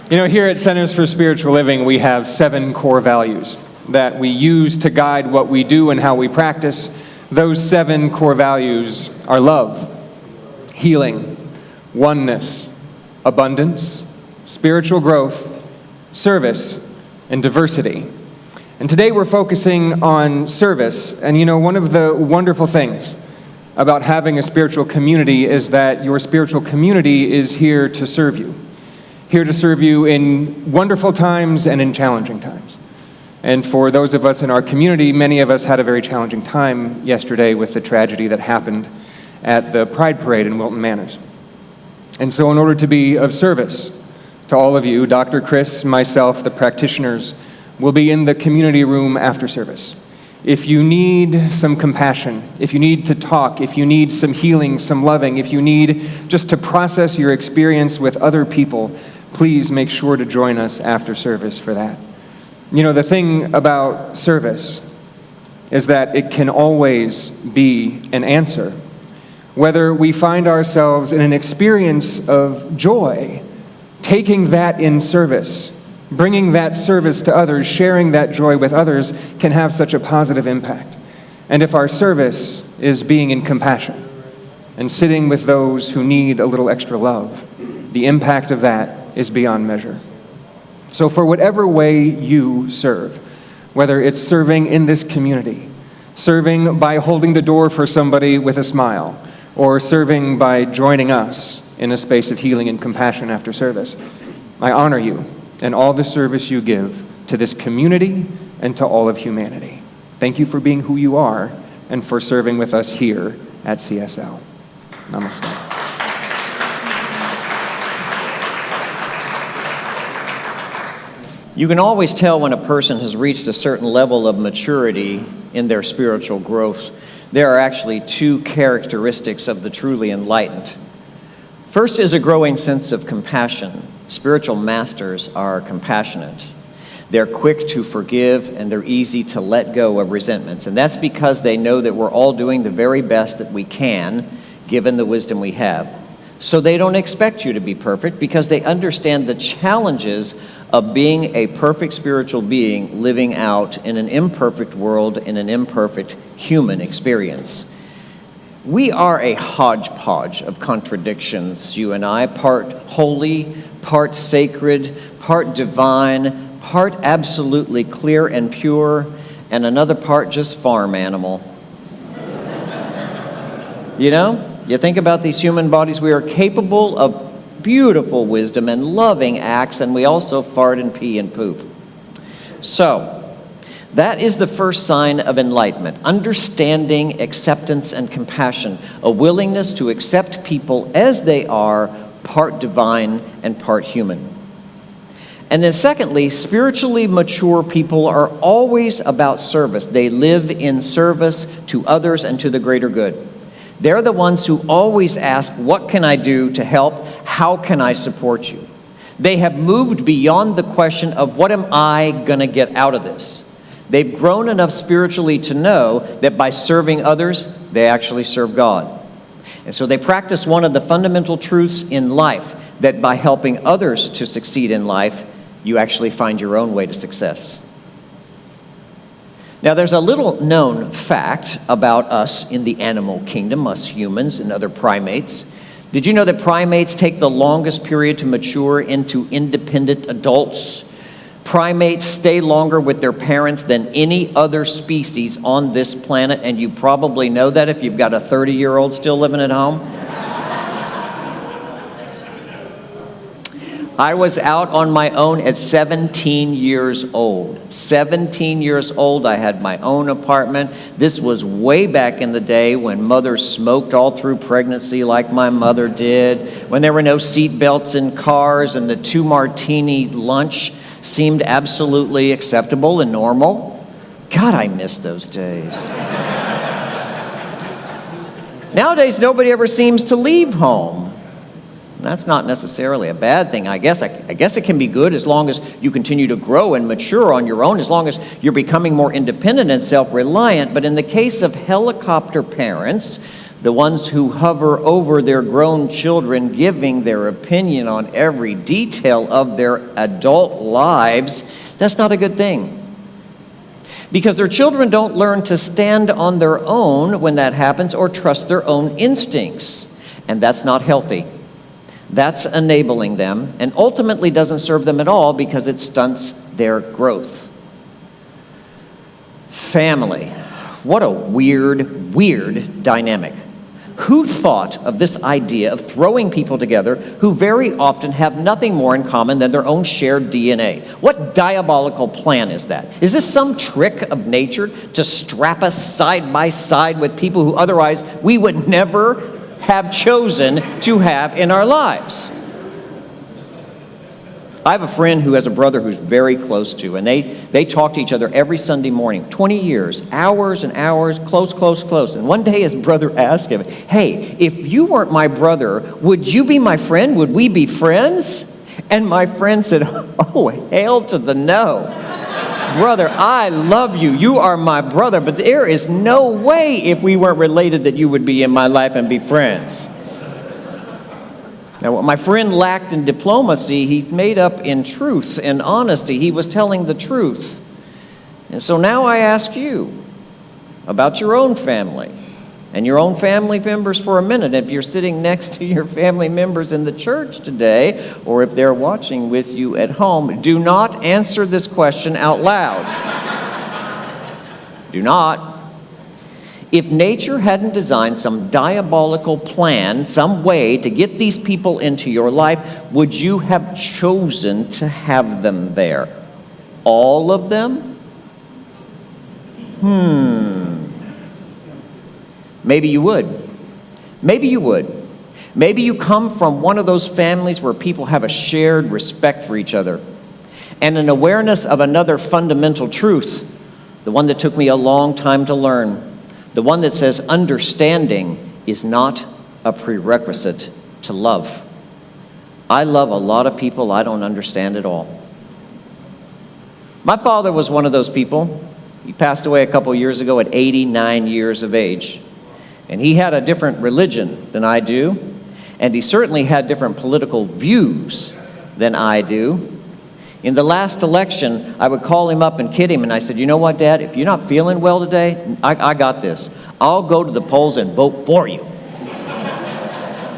You know, here at Centers for Spiritual Living, we have 7 core values that we use to guide what we do and how we practice. Those 7 core values are love, healing, oneness, abundance, spiritual growth, service, and diversity. And today we're focusing on service. And you know, one of the wonderful things about having a spiritual community is that your spiritual community is here to serve you. Here to serve you in wonderful times and in challenging times. And for those of us in our community, many of us had a very challenging time yesterday with the tragedy that happened at the Pride Parade in Wilton Manors. And so in order to be of service to all of you, Dr. Chris, myself, the practitioners, will be in the community room after service. If you need some compassion, if you need to talk, if you need some healing, some loving, if you need just to process your experience with other people, please make sure to join us after service for that. You know, the thing about service is that it can always be an answer. Whether we find ourselves in an experience of joy, taking that in service, bringing that service to others, sharing that joy with others can have such a positive impact. And if our service is being in compassion and sitting with those who need a little extra love, the impact of that is beyond measure. So for whatever way you serve, whether it's serving in this community, serving by holding the door for somebody with a smile, or serving by joining us in a space of healing and compassion after service, I honor you and all the service you give to this community and to all of humanity. Thank you for being who you are and for serving with us here at CSL. Namaste. You can always tell when a person has reached a certain level of maturity in their spiritual growth. There are actually 2 characteristics of the truly enlightened. First is a growing sense of compassion. Spiritual masters are compassionate. They're quick to forgive, and they're easy to let go of resentments. And that's because they know that we're all doing the very best that we can, given the wisdom we have. So they don't expect you to be perfect because they understand the challenges of being a perfect spiritual being living out in an imperfect world, in an imperfect human experience. We are a hodgepodge of contradictions, you and I, part holy, part sacred, part divine, part absolutely clear and pure, and another part just farm animal. You know? You think about these human bodies, we are capable of beautiful wisdom and loving acts, and we also fart and pee and poop. So, that is the first sign of enlightenment: understanding, acceptance, and compassion, a willingness to accept people as they are, part divine and part human. And then secondly, spiritually mature people are always about service. They live in service to others and to the greater good. They're the ones who always ask, what can I do to help? How can I support you? They have moved beyond the question of what am I going to get out of this? They've grown enough spiritually to know that by serving others, they actually serve God. And so they practice one of the fundamental truths in life, that by helping others to succeed in life, you actually find your own way to success. Now, there's a little known fact about us in the animal kingdom, us humans and other primates. Did you know that primates take the longest period to mature into independent adults? Primates stay longer with their parents than any other species on this planet, and you probably know that if you've got a 30-year-old still living at home. I was out on my own at 17 years old. 17 years old, I had my own apartment. This was way back in the day when mothers smoked all through pregnancy like my mother did, when there were no seat belts in cars and the 2-martini lunch seemed absolutely acceptable and normal. God, I miss those days. Nowadays, nobody ever seems to leave home. That's not necessarily a bad thing. I guess it can be good as long as you continue to grow and mature on your own, as long as you're becoming more independent and self-reliant. But in the case of helicopter parents, the ones who hover over their grown children, giving their opinion on every detail of their adult lives, that's not a good thing. Because their children don't learn to stand on their own when that happens or trust their own instincts. And that's not healthy. That's enabling them and ultimately doesn't serve them at all because it stunts their growth. Family. What a weird dynamic. Who thought of this idea of throwing people together who very often have nothing more in common than their own shared DNA? What diabolical plan is that? Is this some trick of nature to strap us side by side with people who otherwise we would never have chosen to have in our lives? I have a friend who has a brother who's very close to, and they talk to each other every Sunday morning, 20 years, hours and hours, close. And one day his brother asked him, "Hey, if you weren't my brother, would you be my friend? Would we be friends?" And my friend said, "Oh, hail to the no. Brother, I love you. You are my brother, but there is no way if we weren't related that you would be in my life and be friends." Now, what my friend lacked in diplomacy, he made up in truth and honesty. He was telling the truth. And so now I ask you about your own family and your own family members for a minute. If you're sitting next to your family members in the church today, or if they're watching with you at home, do not answer this question out loud. Do not. If nature hadn't designed some diabolical plan, some way to get these people into your life, would you have chosen to have them there? All of them? Maybe you would. Maybe you would. Maybe you come from one of those families where people have a shared respect for each other and an awareness of another fundamental truth, the one that took me a long time to learn. The one that says understanding is not a prerequisite to love. I love a lot of people I don't understand at all. My father was one of those people. He passed away a couple years ago at 89 years of age. And he had a different religion than I do. And he certainly had different political views than I do. In the last election, I would call him up and kid him, and I said, "You know what, Dad? If you're not feeling well today, I got this. I'll go to the polls and vote for you.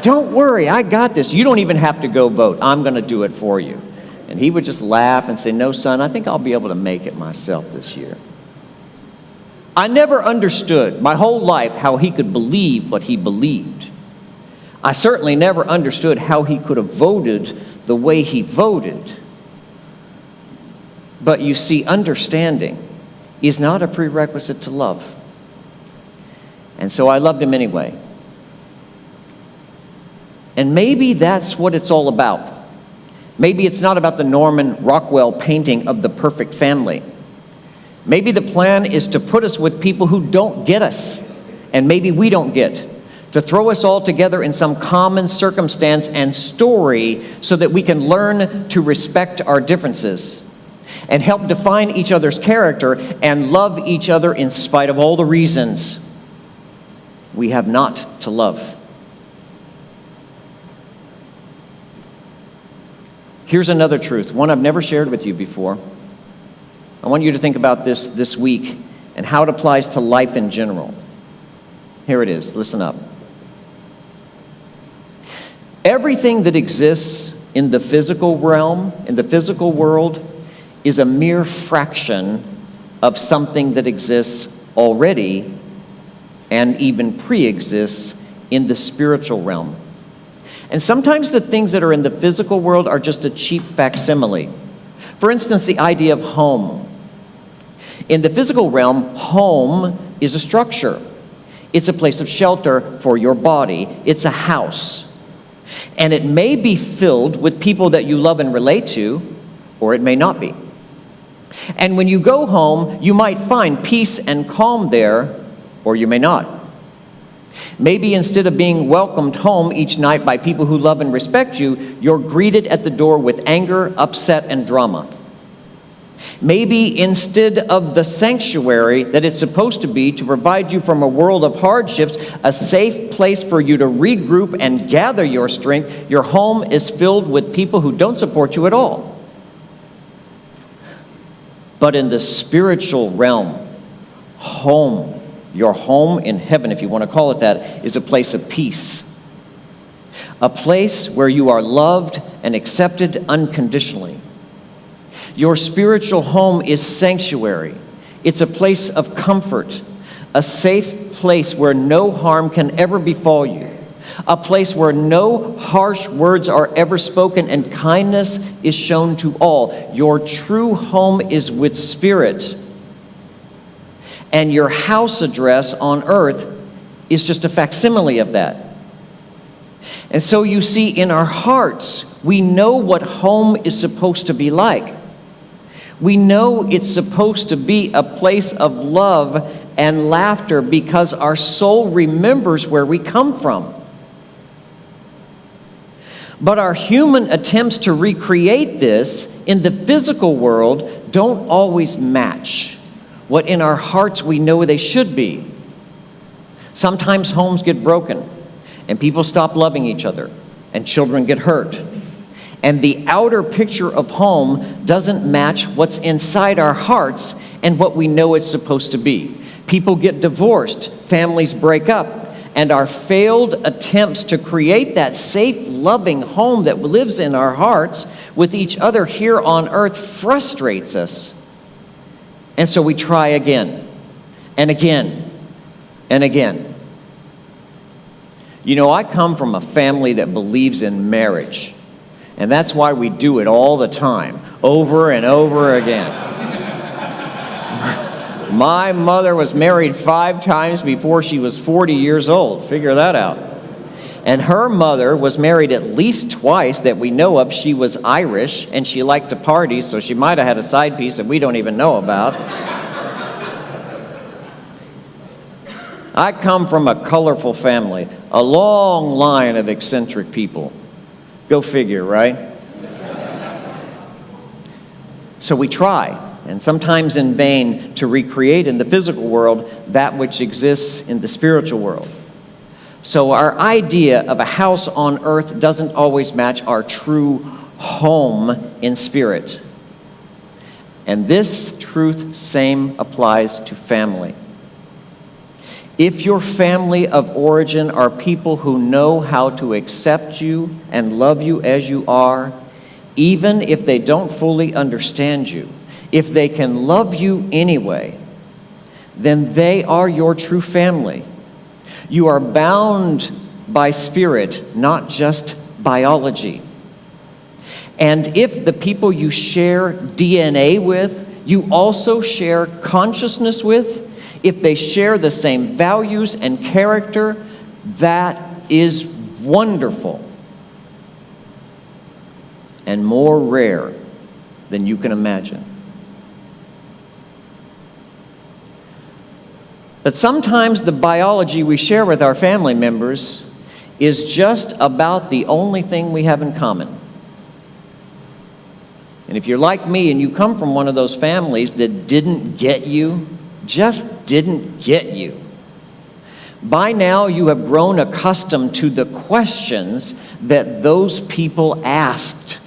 Don't worry, I got this. You don't even have to go vote. I'm going to do it for you." And he would just laugh and say, "No, son, I think I'll be able to make it myself this year." I never understood my whole life how he could believe what he believed. I certainly never understood how he could have voted the way he voted. But you see, understanding is not a prerequisite to love. And so I loved him anyway. And maybe that's what it's all about. Maybe it's not about the Norman Rockwell painting of the perfect family. Maybe the plan is to put us with people who don't get us, and maybe we don't get, to throw us all together in some common circumstance and story so that we can learn to respect our differences and help define each other's character and love each other in spite of all the reasons we have not to love. Here's another truth, one I've never shared with you before. I want you to think about this week and how it applies to life in general. Here it is. Listen up. Everything that exists in the physical realm, in the physical world, is a mere fraction of something that exists already and even pre-exists in the spiritual realm. And sometimes the things that are in the physical world are just a cheap facsimile. For instance, the idea of home. In the physical realm, home is a structure. It's a place of shelter for your body. It's a house. And it may be filled with people that you love and relate to, or it may not be. And when you go home, you might find peace and calm there, or you may not. Maybe instead of being welcomed home each night by people who love and respect you, you're greeted at the door with anger, upset, and drama. Maybe instead of the sanctuary that it's supposed to be to provide you from a world of hardships, a safe place for you to regroup and gather your strength, your home is filled with people who don't support you at all. But in the spiritual realm, home, your home in heaven, if you want to call it that, is a place of peace. A place where you are loved and accepted unconditionally. Your spiritual home is sanctuary. It's a place of comfort, a safe place where no harm can ever befall you, a place where no harsh words are ever spoken and kindness is shown to all. Your true home is with spirit, and your house address on earth is just a facsimile of that. And so you see, in our hearts, we know what home is supposed to be like. We know it's supposed to be a place of love and laughter because our soul remembers where we come from. But our human attempts to recreate this in the physical world don't always match what in our hearts we know they should be. Sometimes homes get broken, and people stop loving each other, and children get hurt. And the outer picture of home doesn't match what's inside our hearts and what we know it's supposed to be. People get divorced, families break up, and our failed attempts to create that safe, loving home that lives in our hearts with each other here on earth frustrates us. And so we try again, and again, and again. You know, I come from a family that believes in marriage. And that's why we do it all the time, over and over again. My mother was married 5 times before she was 40 years old. Figure that out. And her mother was married at least twice that we know of. She was Irish, and she liked to party, so she might have had a side piece that we don't even know about. I come from a colorful family, a long line of eccentric people. Go figure, right? So we try, and sometimes in vain, to recreate in the physical world that which exists in the spiritual world. So our idea of a house on earth doesn't always match our true home in spirit. And this truth same applies to family. If your family of origin are people who know how to accept you and love you as you are, even if they don't fully understand you, if they can love you anyway, then they are your true family. You are bound by spirit, not just biology. And if the people you share DNA with, you also share consciousness with, if they share the same values and character, that is wonderful and more rare than you can imagine. But sometimes the biology we share with our family members is just about the only thing we have in common. And if you're like me and you come from one of those families that didn't get you, just didn't get you, by now you have grown accustomed to the questions that those people asked.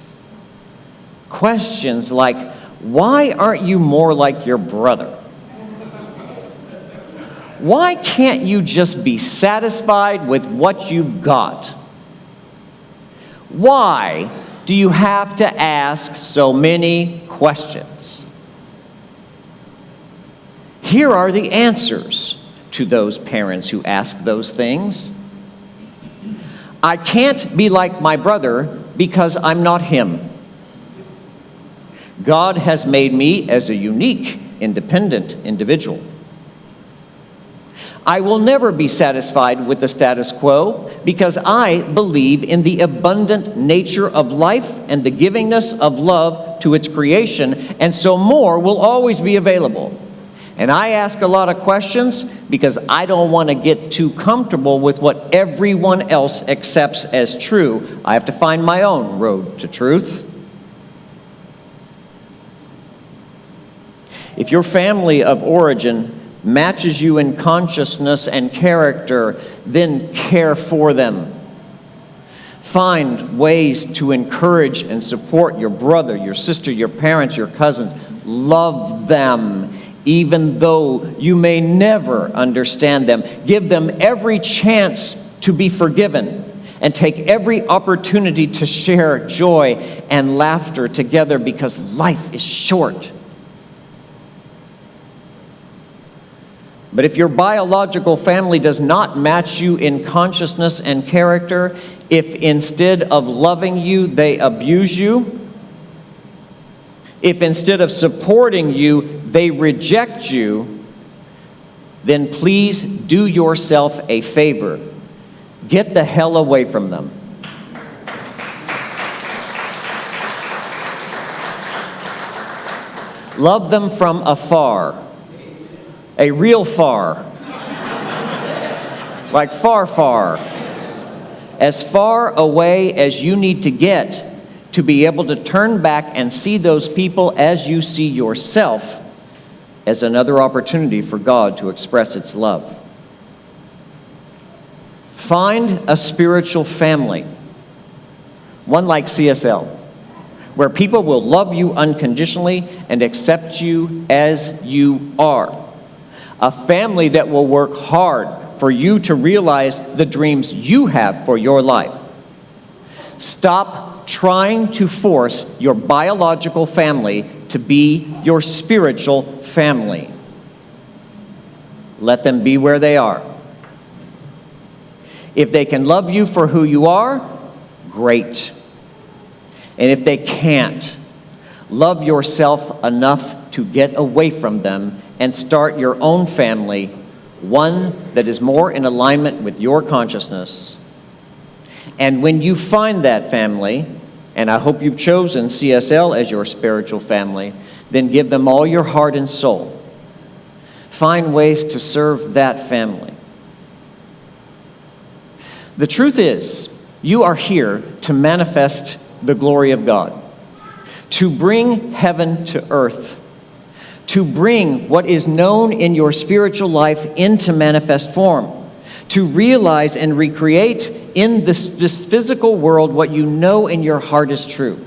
Questions like, why aren't you more like your brother? Why can't you just be satisfied with what you've got? Why do you have to ask so many questions? Here are the answers to those parents who ask those things. I can't be like my brother because I'm not him. God has made me as a unique, independent individual. I will never be satisfied with the status quo because I believe in the abundant nature of life and the givingness of love to its creation, and so more will always be available. And I ask a lot of questions because I don't want to get too comfortable with what everyone else accepts as true. I have to find my own road to truth. If your family of origin matches you in consciousness and character, then care for them. Find ways to encourage and support your brother, your sister, your parents, your cousins. Love them, even though you may never understand them. Give them every chance to be forgiven, and take every opportunity to share joy and laughter together, because life is short. But if your biological family does not match you in consciousness and character, if instead of loving you, they abuse you, if instead of supporting you, they reject you, then please do yourself a favor. Get the hell away from them. Love them from afar. A real far. Like far, far. As far away as you need to get to be able to turn back and see those people as you see yourself, as another opportunity for God to express its love. Find a spiritual family, one like CSL, where people will love you unconditionally and accept you as you are. A family that will work hard for you to realize the dreams you have for your life. Stop trying to force your biological family to be your spiritual family. Let them be where they are. If they can love you for who you are, great. And if they can't, love yourself enough to get away from them and start your own family, one that is more in alignment with your consciousness. And when you find that family, and I hope you've chosen CSL as your spiritual family, then give them all your heart and soul. Find ways to serve that family. The truth is, you are here to manifest the glory of God, to bring heaven to earth, to bring what is known in your spiritual life into manifest form, to realize and recreate in this physical world what you know in your heart is true.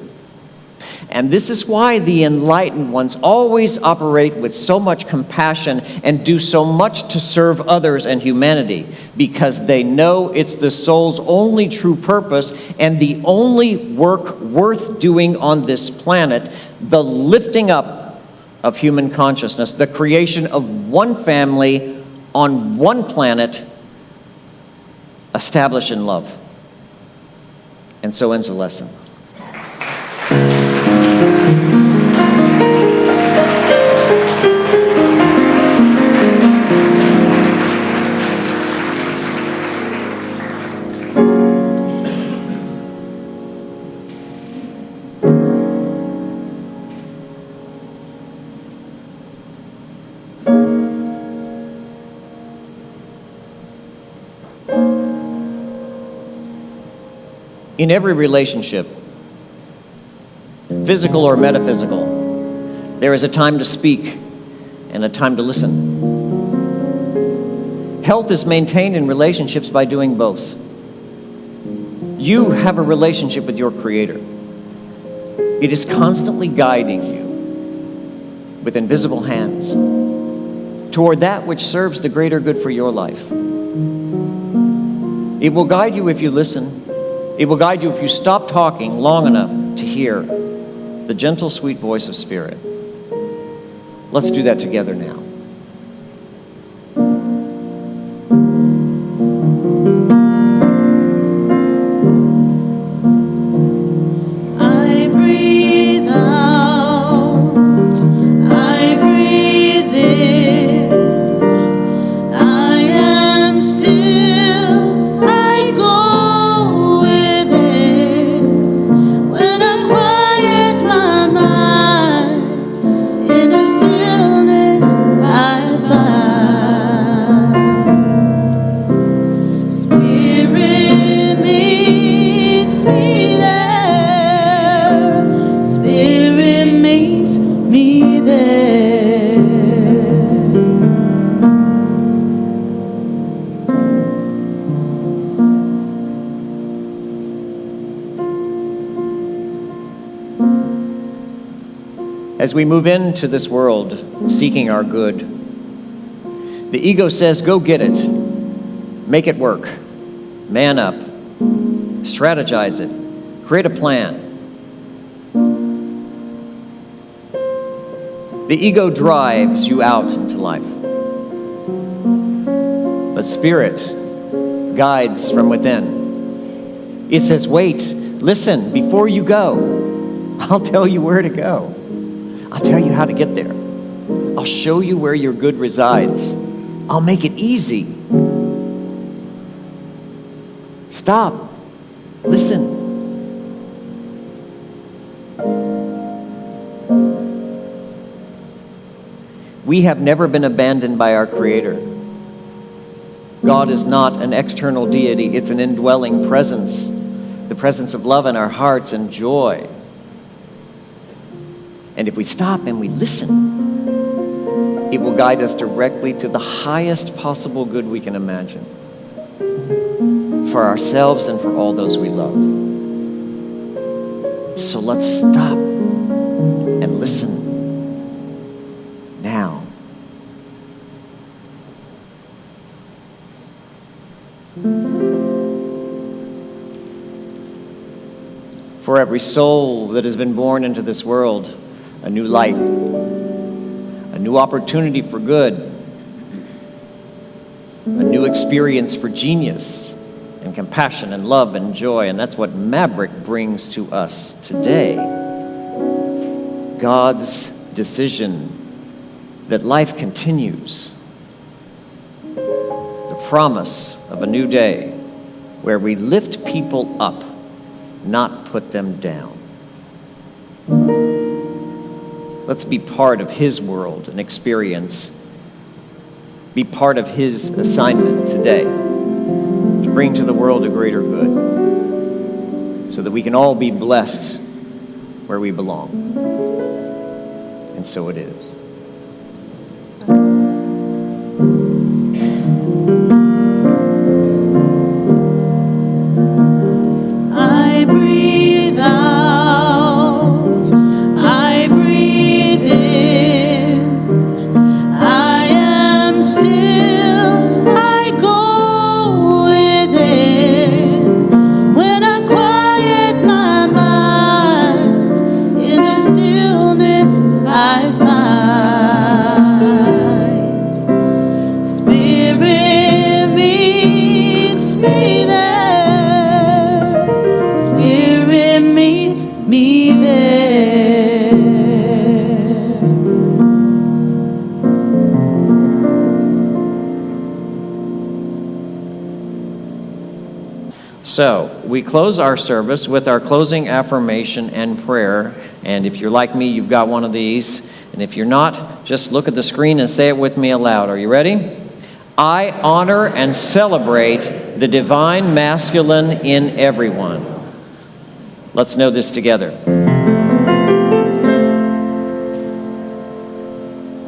And this is why the enlightened ones always operate with so much compassion and do so much to serve others and humanity, because they know it's the soul's only true purpose and the only work worth doing on this planet, the lifting up of human consciousness, the creation of one family on one planet, established in love. And so ends the lesson. In every relationship, physical or metaphysical, there is a time to speak and a time to listen. Health is maintained in relationships by doing both. You have a relationship with your Creator. It is constantly guiding you with invisible hands toward that which serves the greater good for your life. It will guide you if you listen. It will guide you if you stop talking long enough to hear the gentle, sweet voice of Spirit. Let's do that together now. I breathe out, I breathe in, I am still, I go within. When I quiet my mind, in a stillness As we move into this world seeking our good, the ego says, go get it, make it work, man up, strategize it, create a plan. The ego drives you out into life. But spirit guides from within. It says, wait, listen, before you go, I'll tell you where to go. I'll tell you how to get there. I'll show you where your good resides. I'll make it easy. Stop. Listen. We have never been abandoned by our Creator. God is not an external deity. It's an indwelling presence. The presence of love in our hearts and joy. And if we stop and we listen, it will guide us directly to the highest possible good we can imagine for ourselves and for all those we love. So let's stop and listen now. For every soul that has been born into this world, a new light, a new opportunity for good, a new experience for genius and compassion and love and joy. And that's what Maverick brings to us today. God's decision that life continues. The promise of a new day where we lift people up, not put them down. Let's be part of His world and experience. Be part of His assignment today to bring to the world a greater good so that we can all be blessed where we belong. And so it is. I breathe out, I breathe in, I am still, I go within. When I quiet my mind, in the stillness I find. Spirit meets me there, Spirit meets me there. So, we close our service with our closing affirmation and prayer. And if you're like me, you've got one of these. And if you're not, just look at the screen and say it with me aloud. Are you ready? I honor and celebrate the divine masculine in everyone. Let's know this together.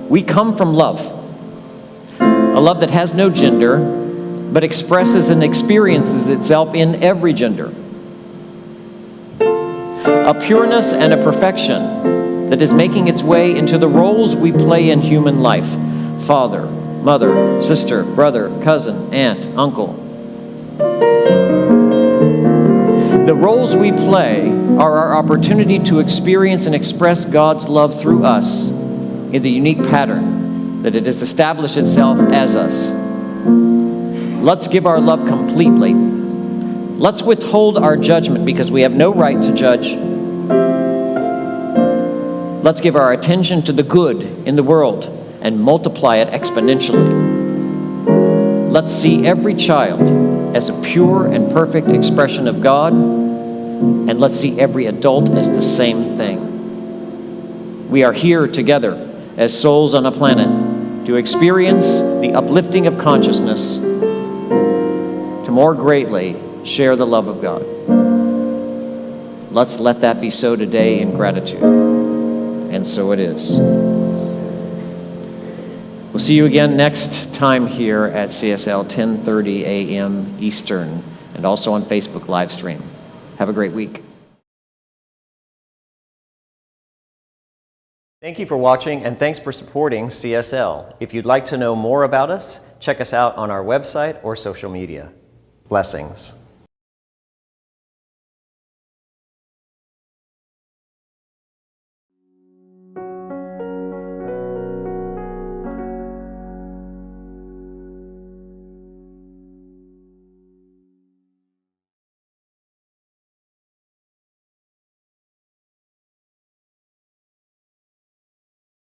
We come from love. A love that has no gender, but expresses and experiences itself in every gender. A pureness and a perfection that is making its way into the roles we play in human life. Father, mother, sister, brother, cousin, aunt, uncle. The roles we play are our opportunity to experience and express God's love through us in the unique pattern that it has established itself as us. Let's give our love completely. Let's withhold our judgment because we have no right to judge. Let's give our attention to the good in the world and multiply it exponentially. Let's see every child as a pure and perfect expression of God, and let's see every adult as the same thing. We are here together as souls on a planet to experience the uplifting of consciousness, to more greatly share the love of God. Let's let that be so today in gratitude. And so it is. We'll see you again next time here at CSL, 10:30 a.m. Eastern, and also on Facebook live stream. Have a great week. Thank you for watching, and thanks for supporting CSL. If you'd like to know more about us, check us out on our website or social media. Blessings.